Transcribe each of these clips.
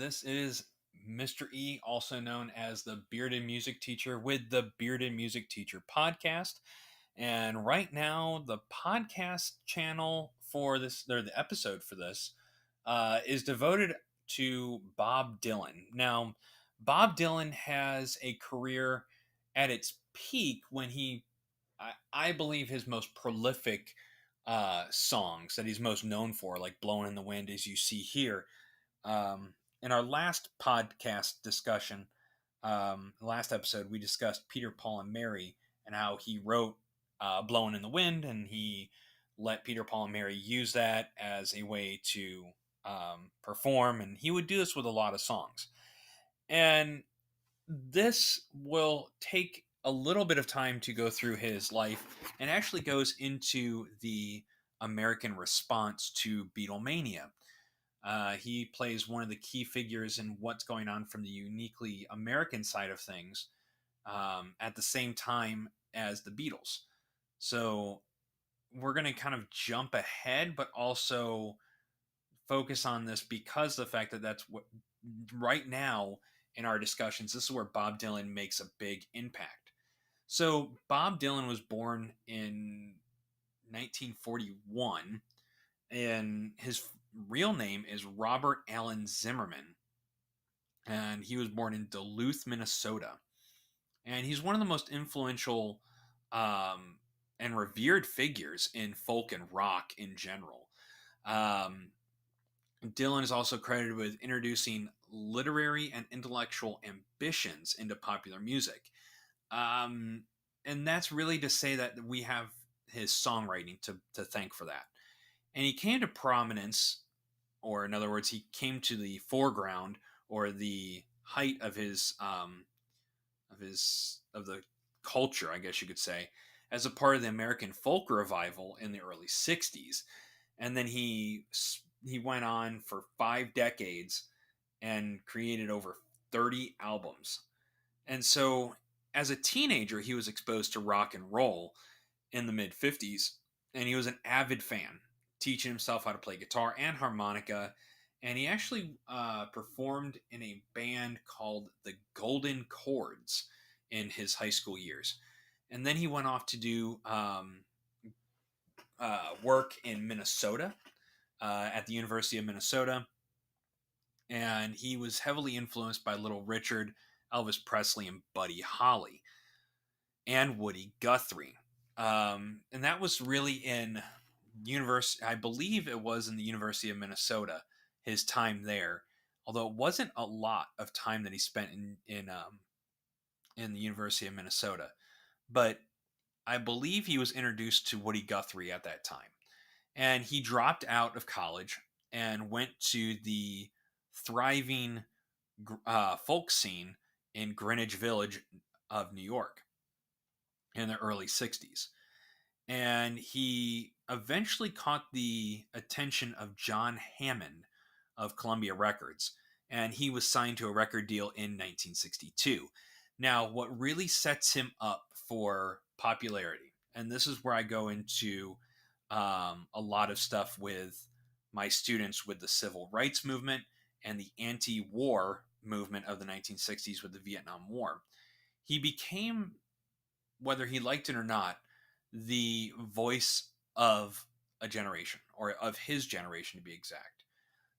This is Mr. E, also known as the Bearded Music Teacher with the Bearded Music Teacher podcast. And right now, the podcast channel for this, or the episode for this, is devoted to Bob Dylan. Now, Bob Dylan has a career at its peak when I believe his most prolific songs that he's most known for, like Blowing in the Wind, as you see here. In our last podcast discussion, last episode, we discussed Peter, Paul, and Mary and how he wrote Blowing in the Wind, and he let Peter, Paul, and Mary use that as a way to perform. And he would do this with a lot of songs. And this will take a little bit of time to go through his life and actually goes into the American response to Beatlemania. He plays one of the key figures in what's going on from the uniquely American side of things at the same time as the Beatles. So we're going to kind of jump ahead, but also focus on this because the fact that that's what right now in our discussions, this is where Bob Dylan makes a big impact. So Bob Dylan was born in 1941, and his real name is Robert Allen Zimmerman, and he was born in Duluth, Minnesota. And he's one of the most influential um, and revered figures in folk and rock in general. Um, Dylan is also credited with introducing literary and intellectual ambitions into popular music. Um, and that's really to say that we have his songwriting to thank for that. And he came to prominence, or in other words, he came to the foreground or the height of the culture, I guess you could say, as a part of the American folk revival in the early '60s. And then he went on for 5 decades and created over 30 albums. And so, as a teenager, he was exposed to rock and roll in the mid '50s, and he was an avid fan, teaching himself how to play guitar and harmonica. And he actually performed in a band called the Golden Chords in his high school years. And then he went off to do work in Minnesota at the University of Minnesota. And he was heavily influenced by Little Richard, Elvis Presley, and Buddy Holly, and Woody Guthrie. And that was really in university. I believe it was in the University of Minnesota. His time there, although it wasn't a lot of time that he spent in the University of Minnesota, but I believe he was introduced to Woody Guthrie at that time, and he dropped out of college and went to the thriving folk scene in Greenwich Village of New York in the early '60s. And he eventually caught the attention of John Hammond of Columbia Records, and he was signed to a record deal in 1962. Now, what really sets him up for popularity, and this is where I go into a lot of stuff with my students with the civil rights movement and the anti-war movement of the 1960s with the Vietnam War. He became, whether he liked it or not, the voice of a generation, or of his generation to be exact.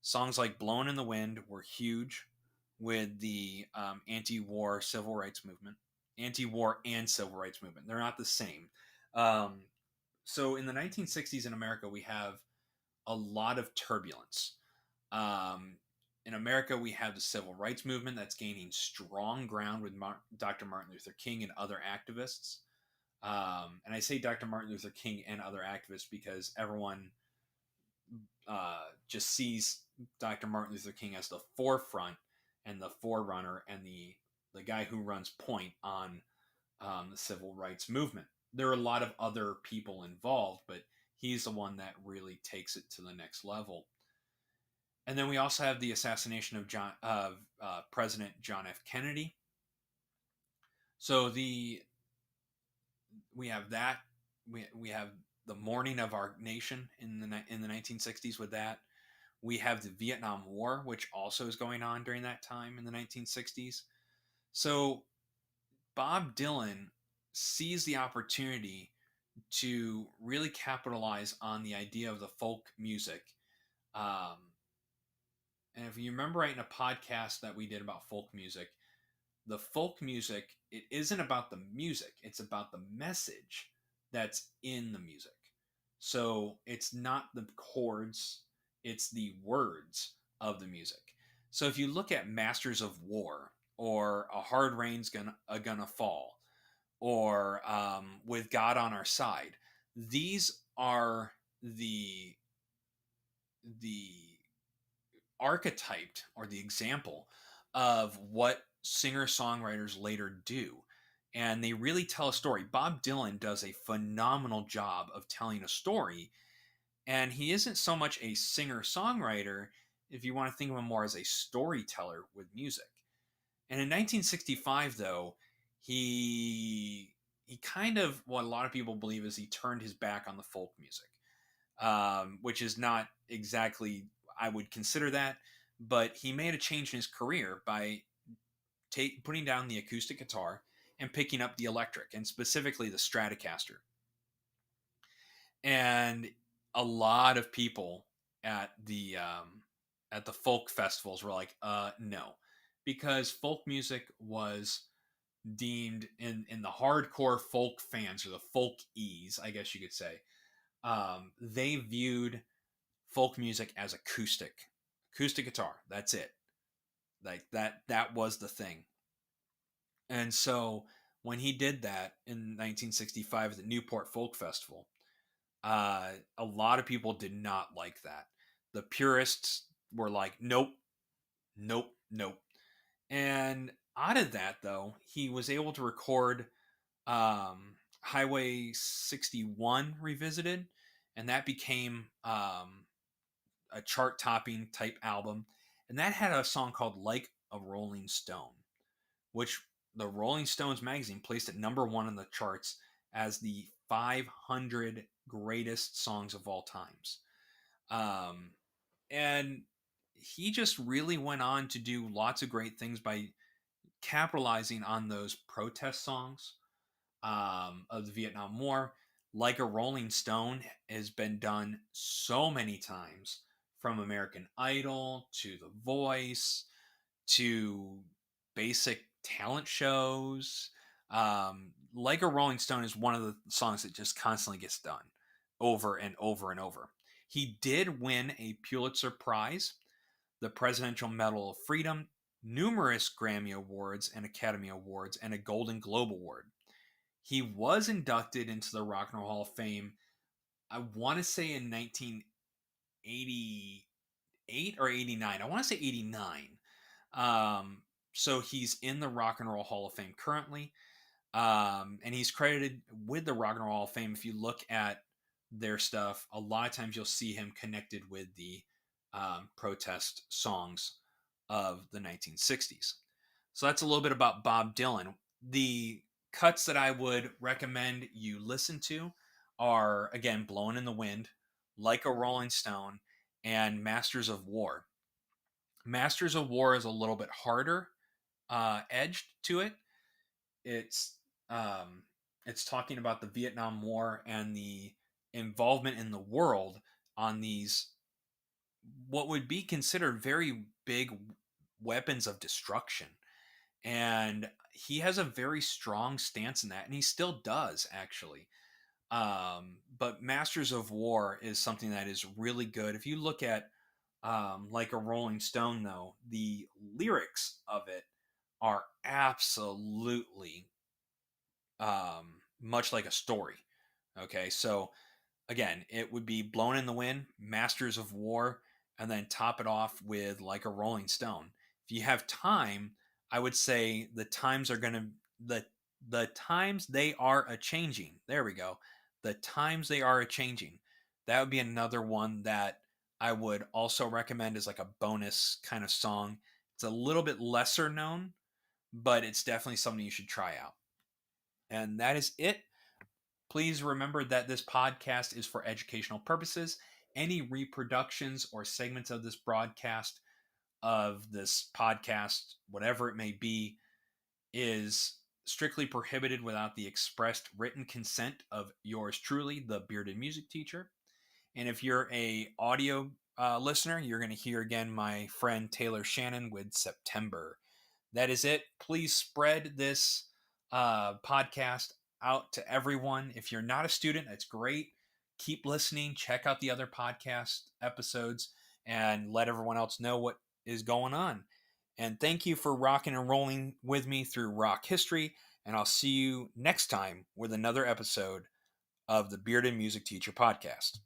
Songs like Blowing in the Wind were huge with the anti-war civil rights movement. Anti-war and civil rights movement. They're not the same. So in the 1960s in America, we have a lot of turbulence. In America, we have the civil rights movement that's gaining strong ground with Dr. Martin Luther King and other activists. And I say Dr. Martin Luther King and other activists because everyone just sees Dr. Martin Luther King as the forefront and the forerunner and the guy who runs point on the civil rights movement. There are a lot of other people involved, but he's the one that really takes it to the next level. And then we also have the assassination of President John F. Kennedy. So we have that. We have the morning of our nation in the 1960s with that. We have the Vietnam War, which also is going on during that time in the 1960s. So Bob Dylan sees the opportunity to really capitalize on the idea of the folk music. Um, and if you remember right in a podcast that we did about folk music, the folk music, it isn't about the music, it's about the message that's in the music. So it's not the chords, it's the words of the music. So if you look at Masters of War or A Hard Rain's Gonna Fall or With God on Our Side, these are the archetyped or the example of what singer songwriters later do. And they really tell a story. Bob Dylan does a phenomenal job of telling a story. And he isn't so much a singer songwriter, if you want to think of him more as a storyteller with music. And in 1965, though, he kind of, what a lot of people believe is he turned his back on the folk music, which is not exactly, I would consider that, but he made a change in his career by putting down the acoustic guitar and picking up the electric, and specifically the Stratocaster. And a lot of people at the folk festivals were like, no, because folk music was deemed in the hardcore folk fans, or the folk e's, I guess you could say, they viewed folk music as acoustic guitar. That's it. Like that was the thing. And so when he did that in 1965 at the Newport Folk Festival, a lot of people did not like that. The purists were like, nope, nope, nope. And out of that, though, he was able to record Highway 61 Revisited, and that became a chart topping type album. And that had a song called Like a Rolling Stone, which the Rolling Stones magazine placed at #1 on the charts as the 500 greatest songs of all times. Um, and he just really went on to do lots of great things by capitalizing on those protest songs of the Vietnam War. Like a Rolling Stone has been done so many times, from American Idol to The Voice to basic talent shows. Like a Rolling Stone is one of the songs that just constantly gets done over and over and over. He did win a Pulitzer Prize, the Presidential Medal of Freedom, numerous Grammy Awards and Academy Awards, and a Golden Globe Award. He was inducted into the Rock and Roll Hall of Fame, I want to say in 1988 or 89. I want to say 89. So he's in the Rock and Roll Hall of Fame currently. And he's credited with the Rock and Roll Hall of Fame. If you look at their stuff, a lot of times you'll see him connected with the protest songs of the 1960s. So that's a little bit about Bob Dylan. The cuts that I would recommend you listen to are, again, Blowing in the Wind, Like a Rolling Stone, and Masters of War. Masters of War is a little bit harder edged to it. It's um, it's talking about the Vietnam War and the involvement in the world on these, what would be considered very big weapons of destruction. And he has a very strong stance in that, and he still does, actually. But Masters of War is something that is really good. If you look at Like a Rolling Stone, though, the lyrics of it are absolutely much like a story. Okay, so again, it would be Blown in the Wind, Masters of War, and then top it off with Like a Rolling Stone. If you have time, I would say the times are going to the times they are a changing. There we go. The times they are a changing. That would be another one that I would also recommend as like a bonus kind of song. It's a little bit lesser known, but it's definitely something you should try out. And that is it. Please remember that this podcast is for educational purposes. any reproductions or segments of this broadcast, of this podcast, whatever it may be, is strictly prohibited without the expressed written consent of yours truly, the Bearded Music Teacher. And if you're a audio listener, you're going to hear again my friend Taylor Shannon with September. That is it. Please spread this podcast out to everyone. If you're not a student, that's great. Keep listening. Check out the other podcast episodes and let everyone else know what is going on. And thank you for rocking and rolling with me through rock history. And I'll see you next time with another episode of the Bearded Music Teacher podcast.